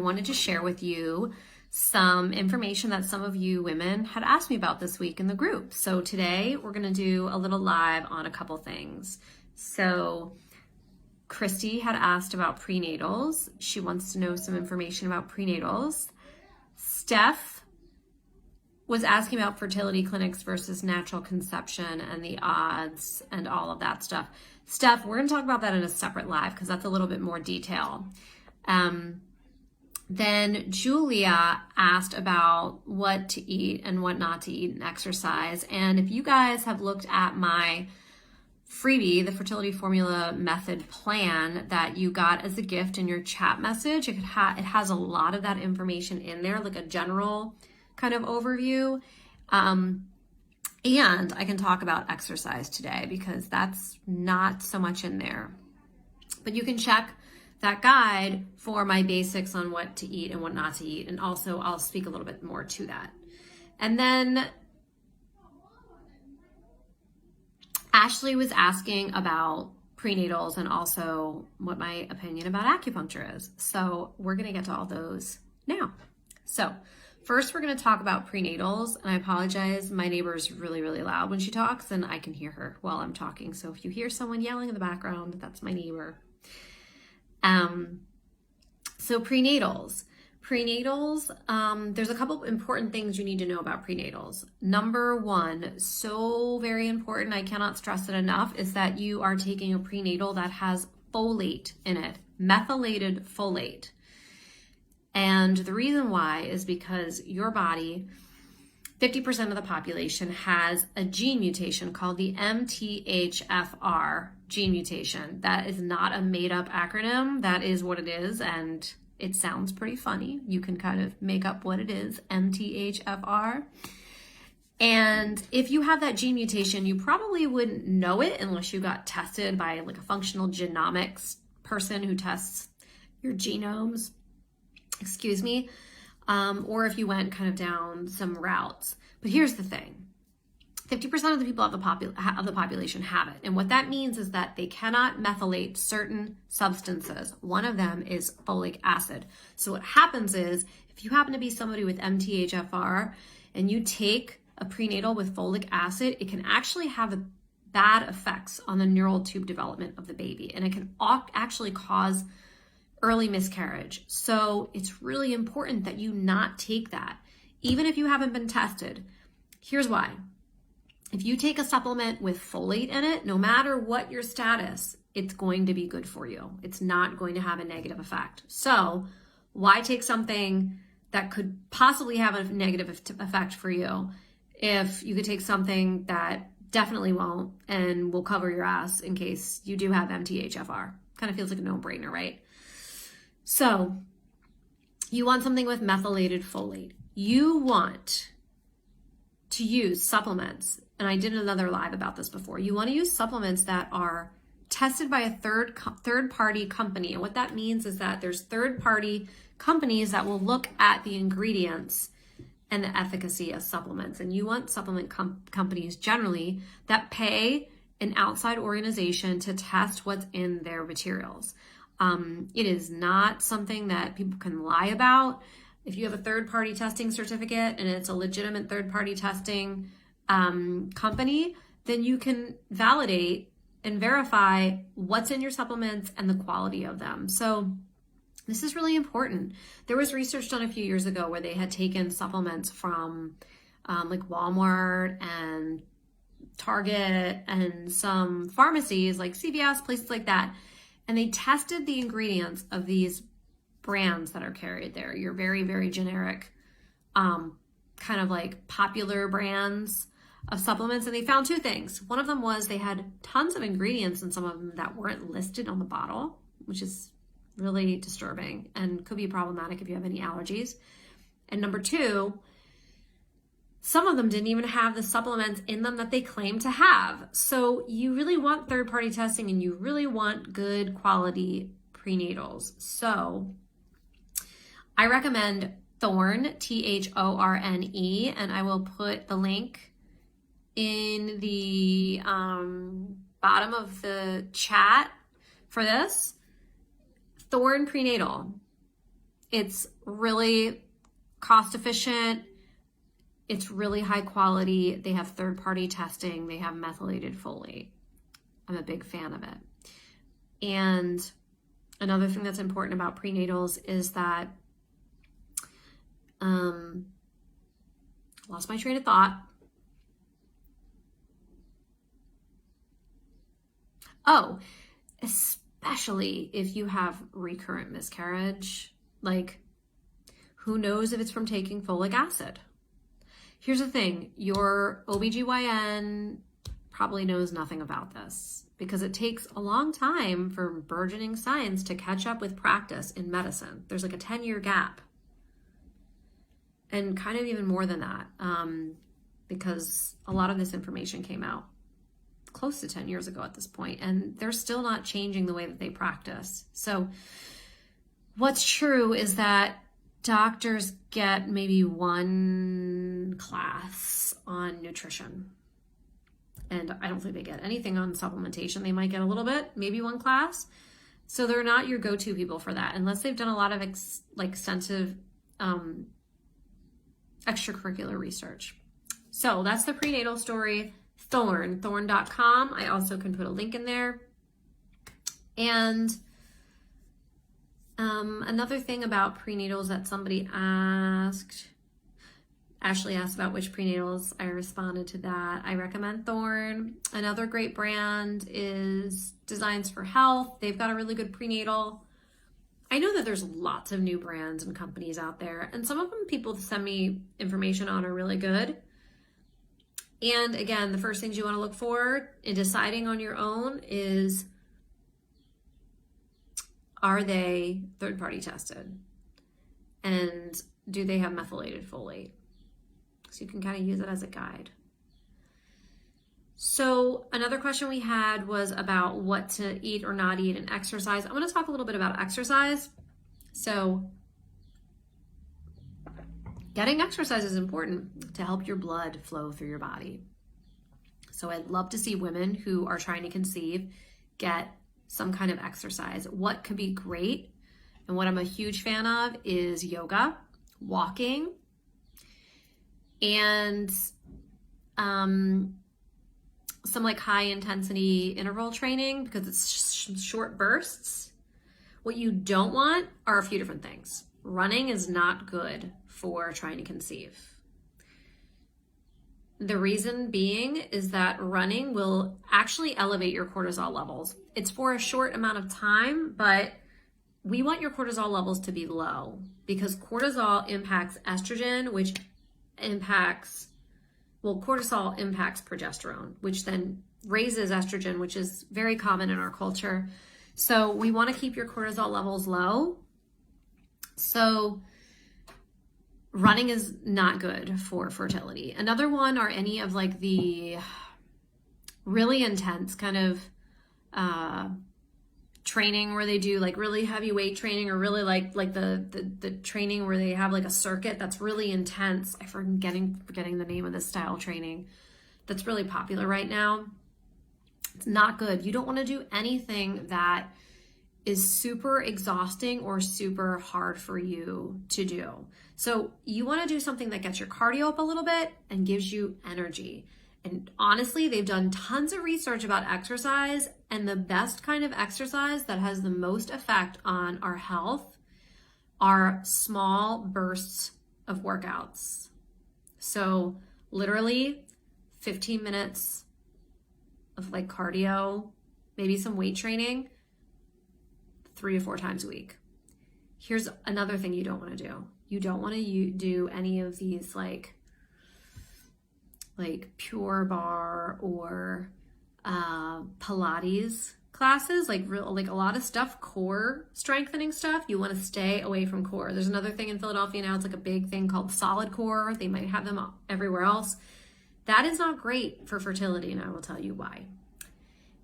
I wanted to share with you some information that some of you women had asked me about this week in the group. So today we're going to do a little live on a couple things. So Christy had asked about prenatals. She wants to know some information about prenatals. Steph was asking about fertility clinics versus natural conception and the odds and all of that stuff. Steph, we're going to talk about that in a separate live because that's a little bit more detail. Then Julia asked about what to eat and what not to eat and exercise. And if you guys have looked at my freebie, the fertility formula method plan that you got as a gift in your chat message, it has a lot of that information in there, like a general kind of overview. And I can talk about exercise today because that's not so much in there. But you can check that guide for my basics on what to eat and what not to eat. And also I'll speak a little bit more to that. And then Ashley was asking about prenatals and also what my opinion about acupuncture is. So we're going to get to all those now. So first we're going to talk about prenatals, and I apologize. My neighbor is really, really loud when she talks and I can hear her while I'm talking. So if you hear someone yelling in the background, that's my neighbor. So prenatals, there's a couple important things you need to know about prenatals. Number one, so very important, I cannot stress it enough, is that you are taking a prenatal that has folate in it, methylated folate. And the reason why is because your body, 50% of the population has a gene mutation called the MTHFR gene mutation. That is not a made-up acronym. That is what it is, and it sounds pretty funny. You can kind of make up what it is, MTHFR. And if you have that gene mutation, you probably wouldn't know it unless you got tested by like a functional genomics person who tests your genomes, or if you went kind of down some routes. But here's the thing. 50% of the people of the population have it. And what that means is that they cannot methylate certain substances. One of them is folic acid. So what happens is, if you happen to be somebody with MTHFR and you take a prenatal with folic acid, it can actually have bad effects on the neural tube development of the baby. And it can actually cause early miscarriage. So it's really important that you not take that, even if you haven't been tested. Here's why. If you take a supplement with folate in it, no matter what your status, it's going to be good for you. It's not going to have a negative effect. So why take something that could possibly have a negative effect for you if you could take something that definitely won't and will cover your ass in case you do have MTHFR? Kind of feels like a no-brainer, right? So you want something with methylated folate. You want to use supplements, and I did another live about this before. You want to use supplements that are tested by a third-party company. And what that means is that there's third-party companies that will look at the ingredients and the efficacy of supplements. And you want supplement companies generally that pay an outside organization to test what's in their materials. It is not something that people can lie about. If you have a third-party testing certificate and it's a legitimate third-party testing company, then you can validate and verify what's in your supplements and the quality of them. So this is really important. There was research done a few years ago where they had taken supplements from like Walmart and Target and some pharmacies like CVS, places like that. And they tested the ingredients of these brands that are carried there. Your very, very generic, kind of like popular brands of supplements. And they found two things. One of them was they had tons of ingredients in some of them that weren't listed on the bottle, which is really disturbing and could be problematic if you have any allergies. And number two, some of them didn't even have the supplements in them that they claim to have. So you really want third-party testing and you really want good quality prenatals. So I recommend Thorne, Thorne, and I will put the link in the bottom of the chat for this. Thorne prenatal. It's really cost efficient. It's really high quality. They have third-party testing. They have methylated folate. I'm a big fan of it. And another thing that's important about prenatals is that, lost my train of thought. Oh, especially if you have recurrent miscarriage, like who knows if it's from taking folic acid? Here's the thing, your OBGYN probably knows nothing about this because it takes a long time for burgeoning science to catch up with practice in medicine. There's like a 10-year gap. And kind of even more than that, because a lot of this information came out close to 10 years ago at this point, and they're still not changing the way that they practice. So what's true is that doctors get maybe one class on nutrition. And I don't think they get anything on supplementation. They might get a little bit, maybe one class. So they're not your go-to people for that, unless they've done a lot of extensive extracurricular research. So that's the prenatal story. Thorn.com. I also can put a link in there. And another thing about prenatals that somebody asked, Ashley asked about which prenatals. I responded to that. I recommend Thorn. Another great brand is Designs for Health. They've got a really good prenatal. I know that there's lots of new brands and companies out there, and some of them people send me information on are really good. And again, the first things you want to look for in deciding on your own is, are they third-party tested? And do they have methylated folate? So you can kind of use it as a guide. So another question we had was about what to eat or not eat and exercise. I'm going to talk a little bit about exercise. So getting exercise is important to help your blood flow through your body. So I'd love to see women who are trying to conceive get some kind of exercise. What could be great, and what I'm a huge fan of, is yoga, walking, and some like high intensity interval training, because it's short bursts. What you don't want are a few different things. Running is not good for trying to conceive. The reason being is that running will actually elevate your cortisol levels. It's for a short amount of time, but we want your cortisol levels to be low because cortisol impacts estrogen, which impacts, cortisol impacts progesterone, which then raises estrogen, which is very common in our culture. So we want to keep your cortisol levels low. So running is not good for fertility. Another one are any of like the really intense kind of training where they do like really heavy weight training, or really like the training where they have like a circuit that's really intense. I'm forgetting the name of this style training that's really popular right now. It's not good. You don't want to do anything that is super exhausting or super hard for you to do. So you want to do something that gets your cardio up a little bit and gives you energy. And honestly, they've done tons of research about exercise, and the best kind of exercise that has the most effect on our health are small bursts of workouts. So literally 15 minutes of like cardio, maybe some weight training, 3 to 4 times a week. Here's another thing you don't want to do. You don't want to do any of these like Pure Barre or Pilates classes, like a lot of stuff, core strengthening stuff. You want to stay away from core. There's another thing in Philadelphia now. It's like a big thing called solid core. They might have them everywhere else. That is not great for fertility, and I will tell you why.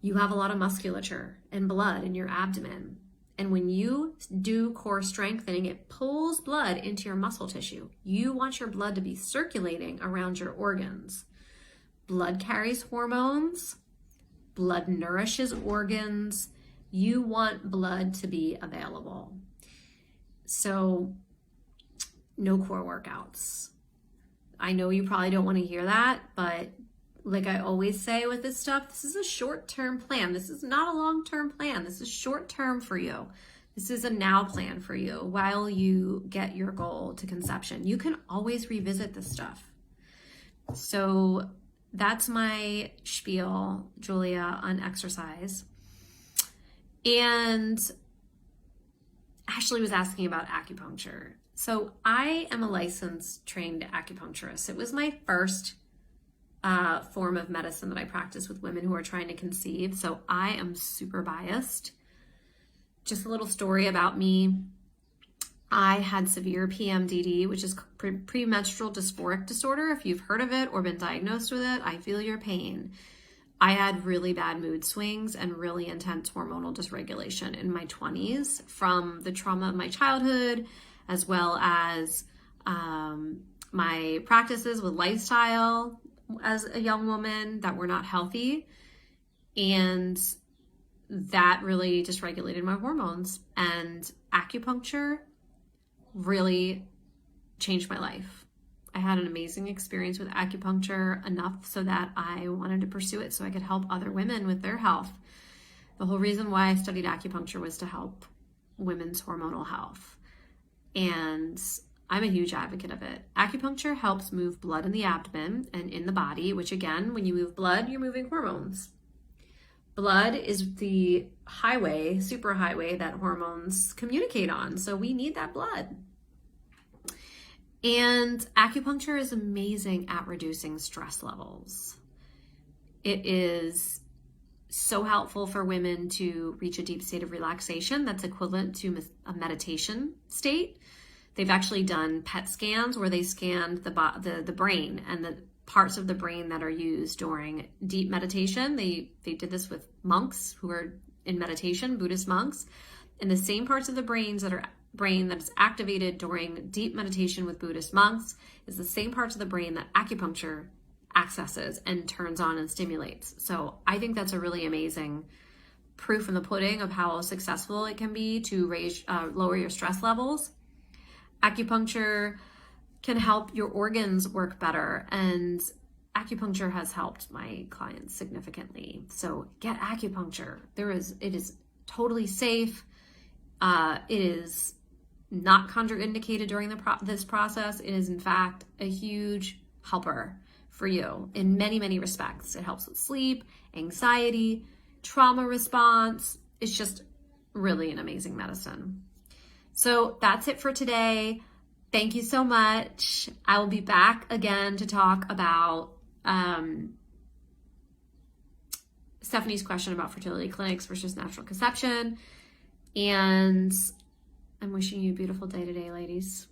You have a lot of musculature and blood in your abdomen. And when you do core strengthening, it pulls blood into your muscle tissue. You want your blood to be circulating around your organs. Blood carries hormones. Blood nourishes organs. You want blood to be available. So no core workouts. I know you probably don't want to hear that, but like I always say with this stuff, this is a short-term plan. This is not a long-term plan. This is short-term for you. This is a now plan for you while you get your goal to conception. You can always revisit this stuff. So that's my spiel, Julia, on exercise. And Ashley was asking about acupuncture. So I am a licensed trained acupuncturist. It was my first form of medicine that I practice with women who are trying to conceive. So I am super biased. Just a little story about me. I had severe PMDD, which is premenstrual dysphoric disorder. If you've heard of it or been diagnosed with it, I feel your pain. I had really bad mood swings and really intense hormonal dysregulation in my 20s from the trauma of my childhood, as well as my practices with lifestyle as a young woman that were not healthy. And that really dysregulated my hormones. And acupuncture really changed my life. I had an amazing experience with acupuncture, enough so that I wanted to pursue it so I could help other women with their health. The whole reason why I studied acupuncture was to help women's hormonal health. And I'm a huge advocate of it. Acupuncture helps move blood in the abdomen and in the body, which again, when you move blood, you're moving hormones. Blood is the highway, superhighway that hormones communicate on. So we need that blood. And acupuncture is amazing at reducing stress levels. It is so helpful for women to reach a deep state of relaxation that's equivalent to a meditation state. They've actually done PET scans where they scanned the brain and the parts of the brain that are used during deep meditation. They did this with monks who are in meditation, Buddhist monks, and the same parts of the brain that is activated during deep meditation with Buddhist monks is the same parts of the brain that acupuncture accesses and turns on and stimulates. So I think that's a really amazing proof in the pudding of how successful it can be to lower your stress levels. Acupuncture can help your organs work better, and acupuncture has helped my clients significantly. So get acupuncture. It is totally safe. It is not contraindicated during this process. It is in fact a huge helper for you in many, many respects. It helps with sleep, anxiety, trauma response. It's just really an amazing medicine. So that's it for today. Thank you so much. I will be back again to talk about Stephanie's question about fertility clinics versus natural conception. And I'm wishing you a beautiful day today, ladies.